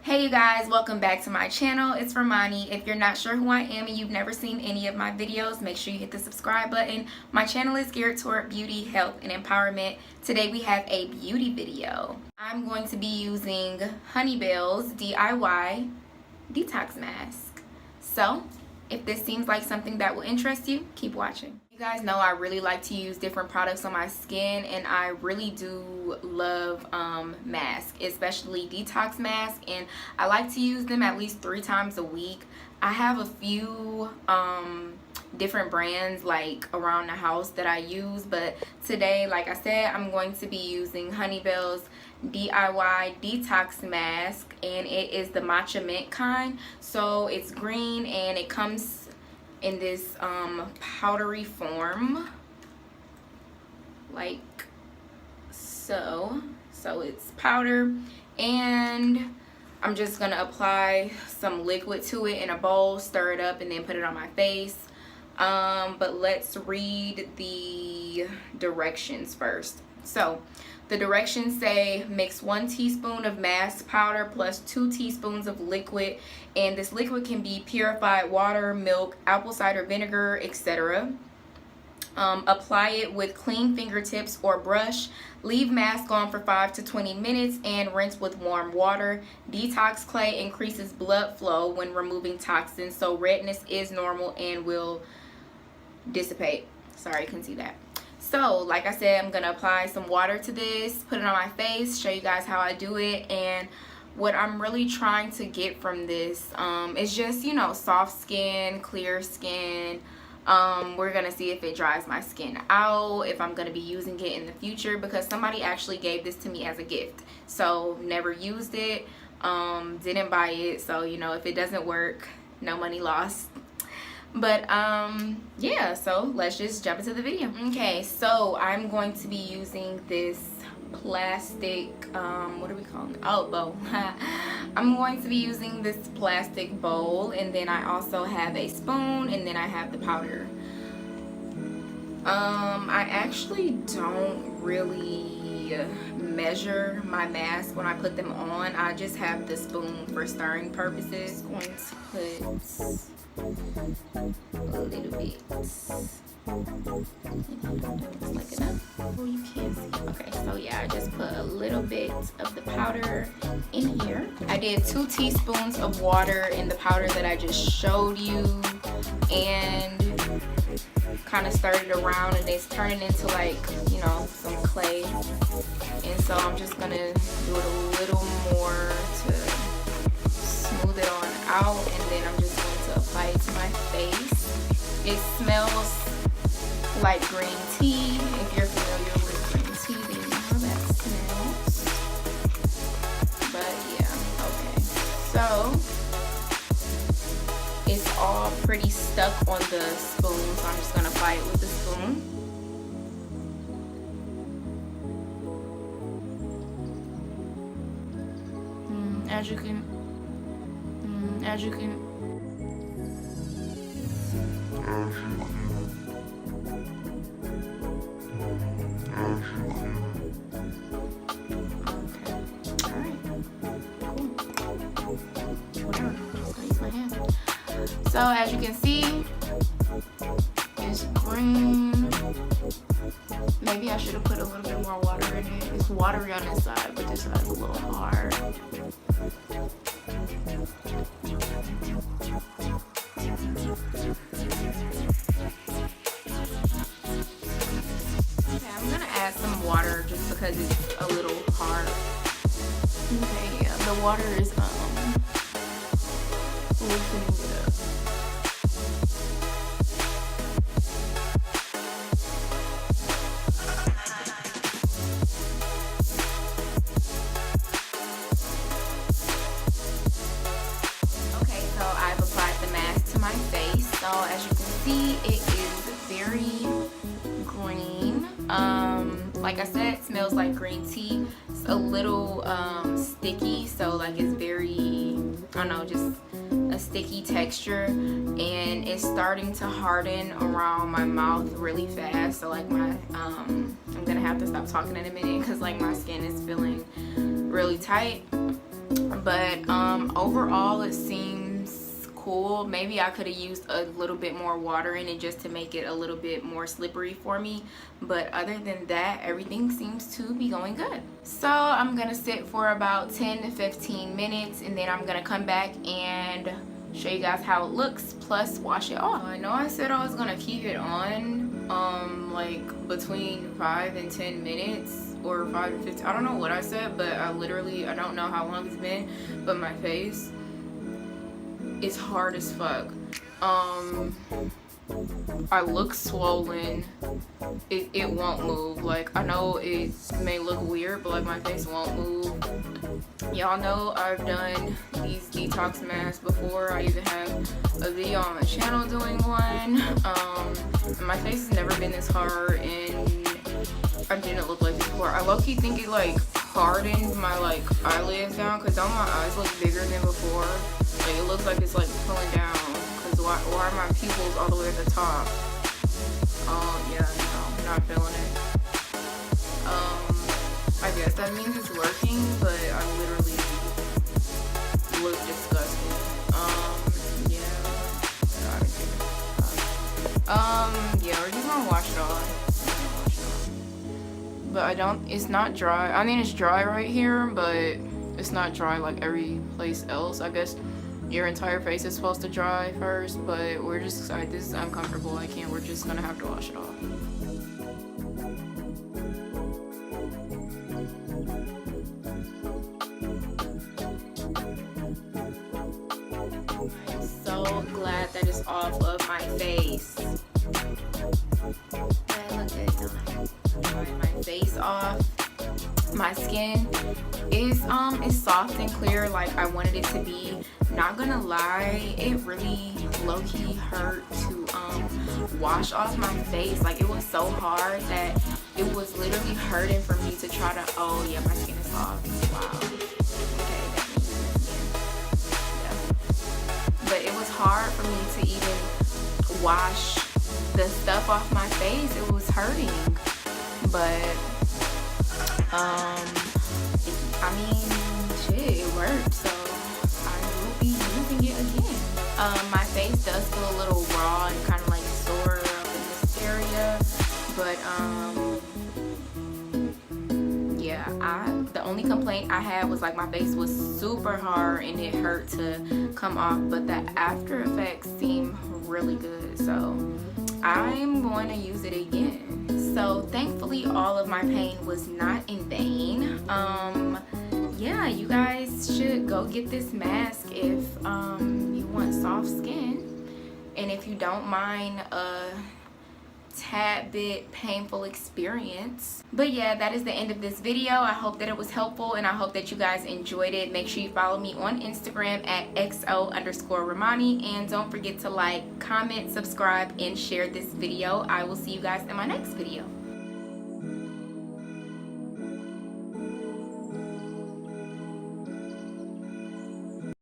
Hey you guys, welcome back to my channel. It's Romani. If you're not sure who I am and you've never seen any of my videos, make sure you hit the subscribe button. My channel is geared toward beauty, health, and empowerment. Today we have a beauty video. I'm going to be using Belle's DIY Detox Mask. So, if this seems like something that will interest you, keep watching. You guys know I really like to use different products on my skin, and I really do love masks, especially detox masks, and I like to use them at least 3 times a week. I have a few different brands like around the house that I use, but today, like I said, I'm going to be using Belle's DIY Detox Mask, and it is the Matcha Mint kind. So it's green and it comes in this powdery form, like so it's powder, and I'm just gonna apply some liquid to it in a bowl, stir it up, and then put it on my face. But let's read the directions first. So the directions say mix 1 teaspoon of mask powder plus 2 teaspoons of liquid, and this liquid can be purified water, milk, apple cider vinegar, etc. Apply it with clean fingertips or brush. Leave mask on for 5 to 20 minutes and rinse with warm water. Detox clay increases blood flow when removing toxins, so redness is normal and will dissipate. Sorry, you can see that. So like I said, I'm gonna apply some water to this, put it on my face, show you guys how I do it. And what I'm really trying to get from this is just, you know, soft skin, clear skin. We're gonna see if it dries my skin out, if I'm gonna be using it in the future, because somebody actually gave this to me as a gift, so never used it, didn't buy it, so you know, if it doesn't work, no money lost. But yeah, so let's just jump into the video. Okay, so I'm going to be using this plastic what are we calling it? Oh, bowl. I'm going to be using this plastic bowl, and then I also have a spoon, and then I have the powder. I actually don't really measure my mask when I put them on. I just have the spoon for stirring purposes. I'm going to put a little bit. Like enough? Oh, you can't see. Okay, so yeah, I just put a little bit of the powder in here. I did 2 teaspoons of water in the powder that I just showed you, and kind of stirred it around, and it's turning into, like, you know, some clay. And so I'm just gonna do it a little more to smooth it on out, and then I'm just going to apply it to my face. It smells like green tea. If you're familiar with green tea, then you know how that smells. But yeah, okay. So it's all pretty stuck on the spoon, so I'm just gonna apply it with the spoon. As you can So as you can see, it's green. Maybe I should have put a little bit more water in it. It's watery on this side, but this side's a little hard. Okay, I'm gonna add some water just because it's a little hard. Okay, yeah, the water is loosening it up. Okay, so I've applied the mask to my face. So as you can see, it is very green. Like I said, it smells like green tea. It's a little sticky, so like it's very, I don't know, just a sticky texture, and it's starting to harden around my mouth really fast. So like my I'm gonna have to stop talking in a minute because like my skin is feeling really tight. But Overall it seems cool. Maybe I could have used a little bit more water in it just to make it a little bit more slippery for me, but other than that, everything seems to be going good. So I'm gonna sit for about 10 to 15 minutes, and then I'm gonna come back and show you guys how it looks, plus wash it off. I know I said I was gonna keep it on like between 5 and 10 minutes, or 5 to 15, I don't know what I said, but I don't know how long it's been, but my face is hard as fuck. I look swollen. It won't move. Like, I know it may look weird, but like my face won't move. Y'all know I've done these detox masks before. I even have a video on my channel doing one. And my face has never been this hard, and I didn't look like this before. I low-key think it like hardened my like eyelids down, because now my eyes look bigger than before. Like, it looks like it's like pulling down. Why are my pupils all the way at the top? Yeah, no, I'm not feeling it. I guess that means it's working, but I literally look disgusting. Yeah. Yeah, we're just gonna wash it off. But it's not dry. I mean, it's dry right here, but it's not dry like every place else. I guess your entire face is supposed to dry first, but this is uncomfortable. We're just gonna have to wash it off. I'm so glad that it's off of my face. Look at my face off. My skin is soft and clear like I wanted it to be. Not gonna lie, it really low-key hurt to wash off my face. Like, it was so hard that it was literally hurting for me to try to, oh yeah, my skin is soft. Wow. Okay, that makes sense. Yeah. But it was hard for me to even wash the stuff off my face. It was hurting. But I mean, shit, it worked, so I will be using it again. My face does feel a little raw and kind of like sore up in this area, but yeah, the only complaint I had was like my face was super hard and it hurt to come off, but the after effects seem really good, so I'm going to use it again. So thankfully all of my pain was not in vain. Yeah, you guys should go get this mask if you want soft skin, and if you don't mind a tad bit painful experience. But yeah, that is the end of this video. I hope that it was helpful, and I hope that you guys enjoyed it. Make sure you follow me on Instagram at XO_Romani, and don't forget to like, comment, subscribe, and share this video. I will see you guys in my next video.